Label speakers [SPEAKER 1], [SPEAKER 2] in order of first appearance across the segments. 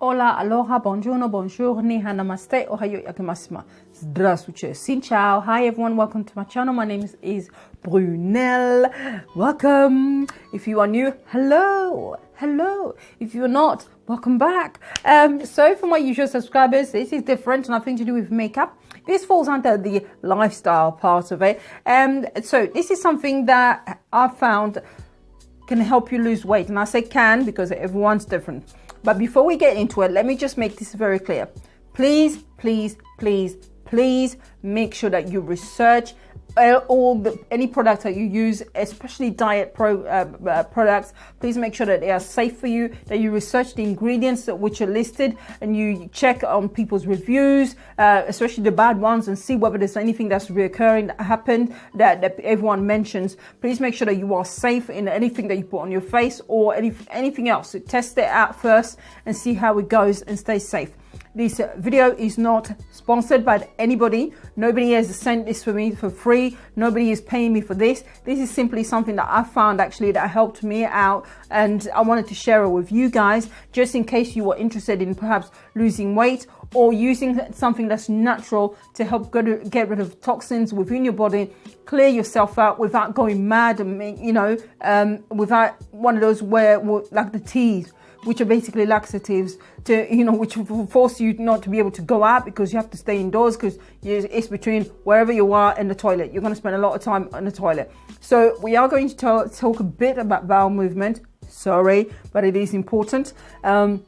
[SPEAKER 1] Hola, aloha, buongiorno, buongiorni, namaste, ohayo yakimasu. Здравствуйте, xin chào. Hi everyone, welcome to my channel. My name is Brunel. Welcome. If you are new, hello. If you're not, welcome back. So for my usual subscribers, this is different, nothing to do with makeup. This falls under the lifestyle part of it. So this is something that I found can help you lose weight. And I say can because everyone's different. But before we get into it, let me just make this very clear. Please make sure that you research any products that you use, especially diet products. Please make sure that they are safe for you, that you research the ingredients which are listed, and you check on people's reviews, especially the bad ones, and see whether there's anything that's reoccurring that happened that everyone mentions. Please make sure that you are safe in anything that you put on your face or anything else. So test it out first and see how it goes and stay safe. This video is not sponsored by anybody. Nobody has sent this for me for free. Nobody is paying me for this. This is simply something that I found actually that helped me out, and I wanted to share it with you guys just in case you were interested in perhaps losing weight or using something that's natural to help get rid of toxins within your body, clear yourself out without going mad and without one of those like the teas, which are basically laxatives which will force you not to be able to go out because you have to stay indoors because it's between wherever you are and the toilet. You're going to spend a lot of time on the toilet. So we are going to talk a bit about bowel movement. Sorry, but it is important. When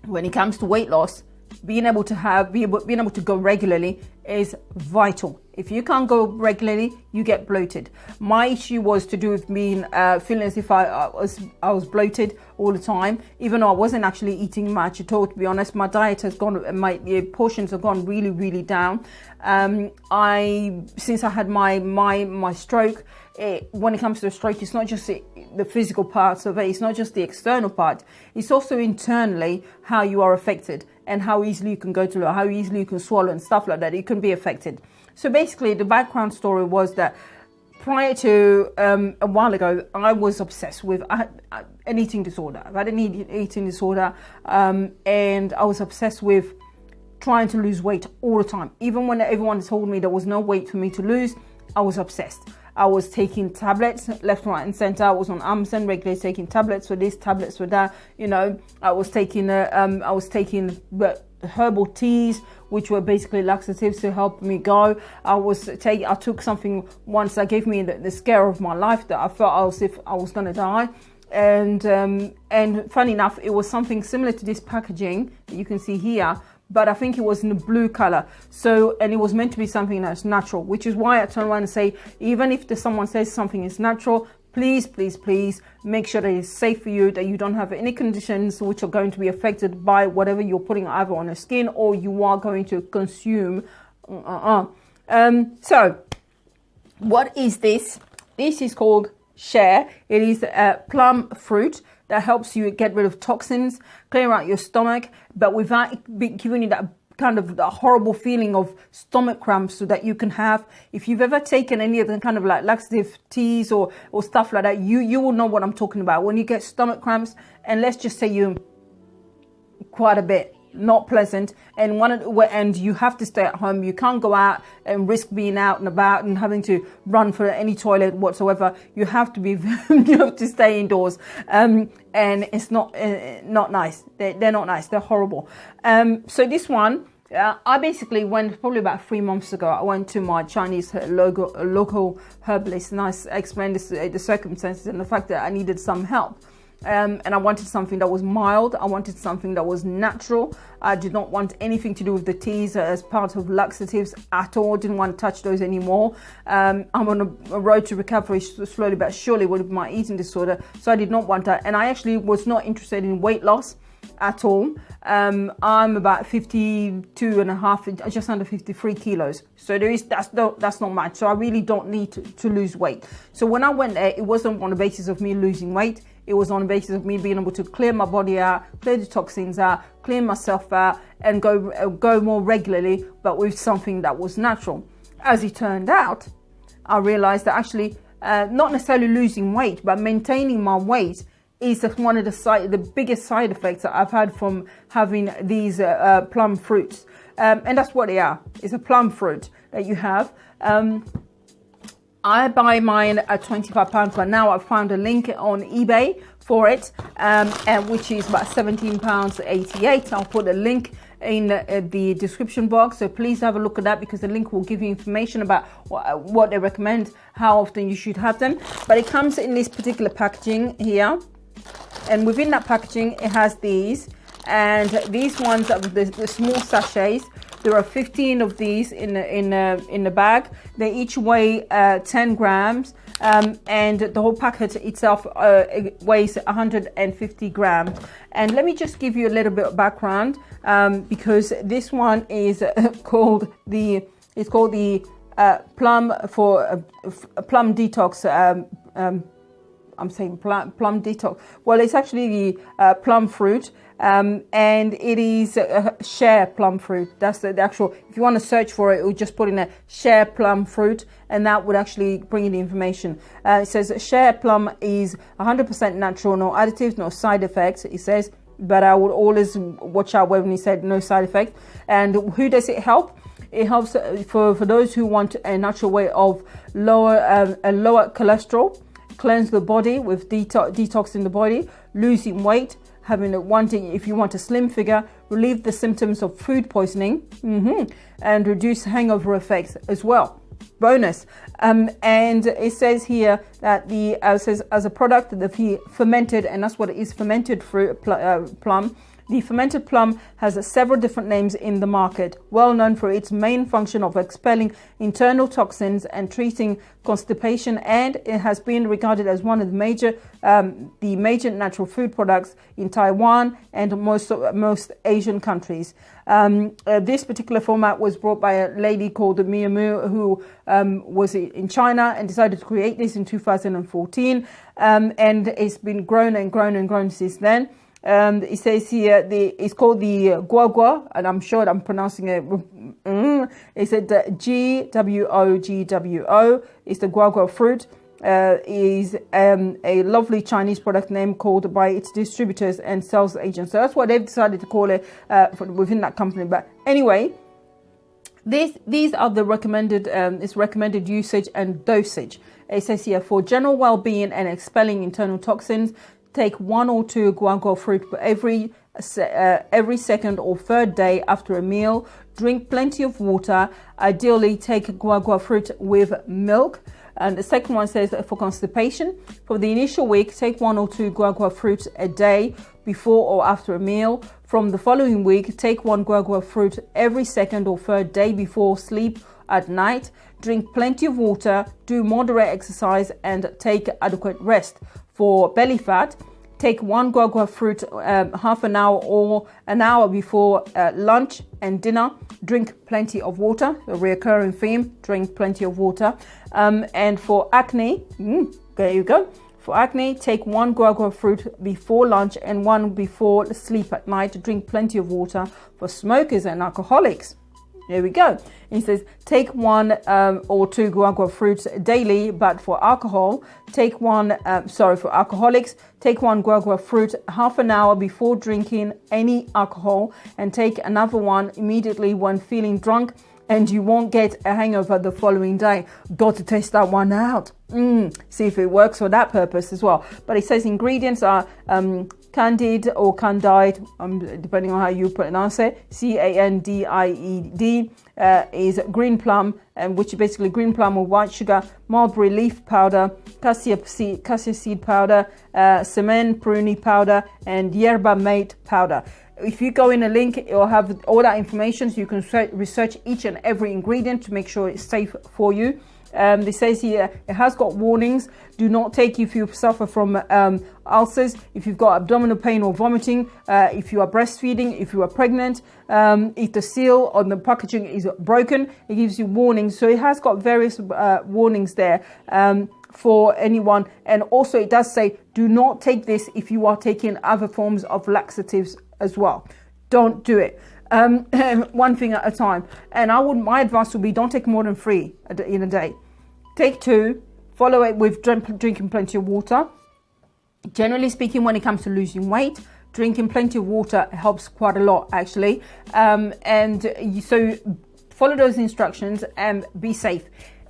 [SPEAKER 1] it comes to weight loss, being able to go regularly is vital. If you can't go regularly, you get bloated. My issue was to do with me feeling as if I was bloated all the time, even though I wasn't actually eating much at all. To be honest, my diet has gone, my portions have gone really down. Since I had my stroke, when it comes to the stroke, it's not just the physical parts of it. It's not just the external part. It's also internally how you are affected and how easily you can how easily you can swallow and stuff like that. It can be affected. So basically, the background story was that prior to a while ago, I was obsessed with an eating disorder. I had an eating disorder, and I was obsessed with trying to lose weight all the time. Even when everyone told me there was no weight for me to lose, I was obsessed. I was taking tablets left, right, and center. I was on Amazon regularly taking tablets for this, tablets for that. I was taking herbal teas, which were basically laxatives to help me go. I took something once that gave me the scare of my life that I felt as if I was going to die. And funny enough, it was something similar to this packaging that you can see here, but I think it was in the blue color. And it was meant to be something that's natural, which is why I turn around and say, even if someone says something is natural, please make sure that it's safe for you, that you don't have any conditions which are going to be affected by whatever you're putting either on your skin or you are going to consume. So what is this? This is called Share. It is a plum fruit that helps you get rid of toxins, clear out your stomach, but without giving you that kind of the horrible feeling of stomach cramps so that you can have. If you've ever taken any of the kind of like laxative teas or stuff like that, you will know what I'm talking about. When you get stomach cramps, and let's just say you quite a bit, not pleasant, and you have to stay at home. You can't go out and risk being out and about and having to run for any toilet whatsoever. You have to you have to stay indoors, and it's not nice. They're not nice. They're horrible. So this one, I basically went probably about 3 months ago. I went to my Chinese local herbalist, and I explained the circumstances and the fact that I needed some help. And I wanted something that was mild. I wanted something that was natural. I did not want anything to do with the teas as part of laxatives at all. Didn't want to touch those anymore. I'm on a road to recovery slowly but surely with my eating disorder. So I did not want that. And I actually was not interested in weight loss at all. I'm about 52 and a half, just under 53 kilos. So that's not much. So I really don't need to lose weight. So when I went there, it wasn't on the basis of me losing weight. It was on the basis of me being able to clear my body out, clear the toxins out, clean myself out, and go more regularly, but with something that was natural. As it turned out, I realized that actually not necessarily losing weight, but maintaining my weight is one of the biggest side effects that I've had from having these plum fruits. And that's what they are. It's a plum fruit that you have. I buy mine at £25, but now I've found a link on eBay for it, and which is about £17.88. I'll put a link in the description box, so please have a look at that, because the link will give you information about what they recommend, how often you should have them. But it comes in this particular packaging here, and within that packaging it has these, and these ones are the small sachets. There are 15 of these in the bag. They each weigh 10 grams, and the whole packet itself weighs 150 grams. And let me just give you a little bit of background, because this one is called the plum for plum detox. I'm saying plum detox. Well, it's actually the plum fruit, and it is Share Plum fruit. That's the actual. If you want to search for it, we'll just put in a Share Plum fruit, and that would actually bring you the information. It says Share Plum is 100% natural, no additives, no side effects. It says, but I would always watch out when he said no side effects. And who does it help? It helps for those who want a natural way of lower cholesterol, cleanse the body with detoxing the body, losing weight, if you want a slim figure, relieve the symptoms of food poisoning, and reduce hangover effects as well. Bonus. And it says here that says as a product, the fermented, and that's what it is, fermented fruit plum. The fermented plum has several different names in the market, well known for its main function of expelling internal toxins and treating constipation, and it has been regarded as one of the major natural food products in Taiwan and most Asian countries. This particular format was brought by a lady called Miyamu, who was in China and decided to create this in 2014, and it's been grown and grown and grown since then. It says here it's called the guagua, and I'm sure I'm pronouncing it. It said GWOGWO. It's the guagua fruit. Is a lovely Chinese product name called by its distributors and sales agents. So that's what they've decided to call it within that company. But anyway, these are the recommended usage and dosage. It says here, for general well-being and expelling internal toxins, take 1 or 2 guagua fruit every second or third day after a meal. Drink plenty of water. Ideally, take guagua fruit with milk. And the second one says for constipation, for the initial week, take 1 or 2 guagua fruits a day before or after a meal. From the following week, take 1 guagua fruit every second or third day before sleep at night. Drink plenty of water, do moderate exercise, and take adequate rest. For belly fat, take 1 guagua fruit half an hour or an hour before lunch and dinner. Drink plenty of water, a recurring theme, drink plenty of water. And for acne, there you go. For acne, take 1 guagua fruit before lunch and 1 before sleep at night. Drink plenty of water. For smokers and alcoholics, there we go. He says, take 1 or 2 guagua fruits daily, but for alcohol, take for alcoholics, take 1 guagua fruit half an hour before drinking any alcohol, and take another one immediately when feeling drunk, and you won't get a hangover the following day. Got to test that one out. See if it works for that purpose as well. But it says ingredients are candid or candied, depending on how you pronounce it. CANDIED is green plum, which is basically green plum with white sugar, mulberry leaf powder, cassia seed powder, semen pruni powder, and yerba mate powder. If you go in a link, it will have all that information, so you can research each and every ingredient to make sure it's safe for you. It says here, it has got warnings. Do not take if you suffer from ulcers, if you've got abdominal pain or vomiting, if you are breastfeeding, if you are pregnant, if the seal on the packaging is broken, it gives you warnings. So it has got various warnings there for anyone. And also it does say, do not take this if you are taking other forms of laxatives as well. Don't do it. One thing at a time. And my advice would be, don't take more than 3 in a day. Take 2, follow it with drinking plenty of water. Generally speaking, when it comes to losing weight, drinking plenty of water helps quite a lot, actually. So follow those instructions and be safe.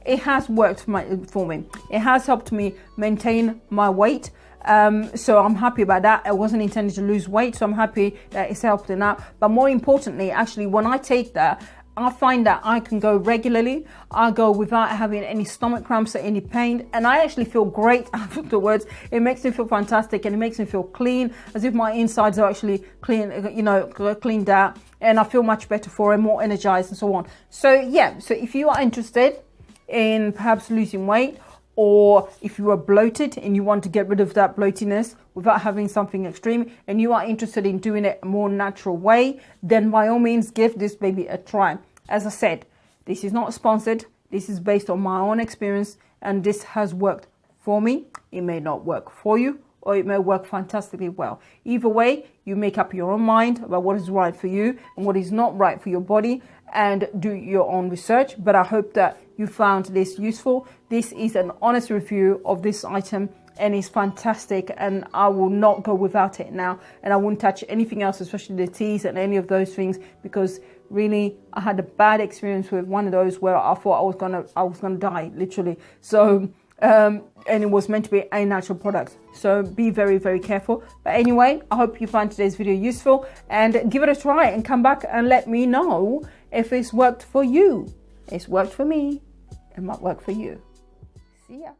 [SPEAKER 1] It has worked for me. It has helped me maintain my weight. So I'm happy about that. I wasn't intending to lose weight, so I'm happy that it's helping out. But more importantly, actually, when I take that, I find that I can go regularly. I go without having any stomach cramps or any pain, and I actually feel great afterwards. It makes me feel fantastic, and it makes me feel clean, as if my insides are actually clean, cleaned out, and I feel much better for it, more energized and so on. So yeah, so if you are interested in perhaps losing weight, or if you are bloated and you want to get rid of that bloatiness without having something extreme, and you are interested in doing it a more natural way, then by all means give this baby a try. As I said, this is not sponsored. This is based on my own experience, and this has worked for me. It may not work for you, or it may work fantastically well. Either way, you make up your own mind about what is right for you and what is not right for your body, and do your own research. But I hope that you found this useful. This is an honest review of this item, and it's fantastic, and I will not go without it now, and I won't touch anything else, especially the teas and any of those things, because really I had a bad experience with one of those where I thought I was gonna die, literally. So and it was meant to be a natural product, so be very, very careful. But anyway, I hope you find today's video useful, and give it a try and come back and let me know if it's worked for you. It's worked for me. It might work for you. See ya.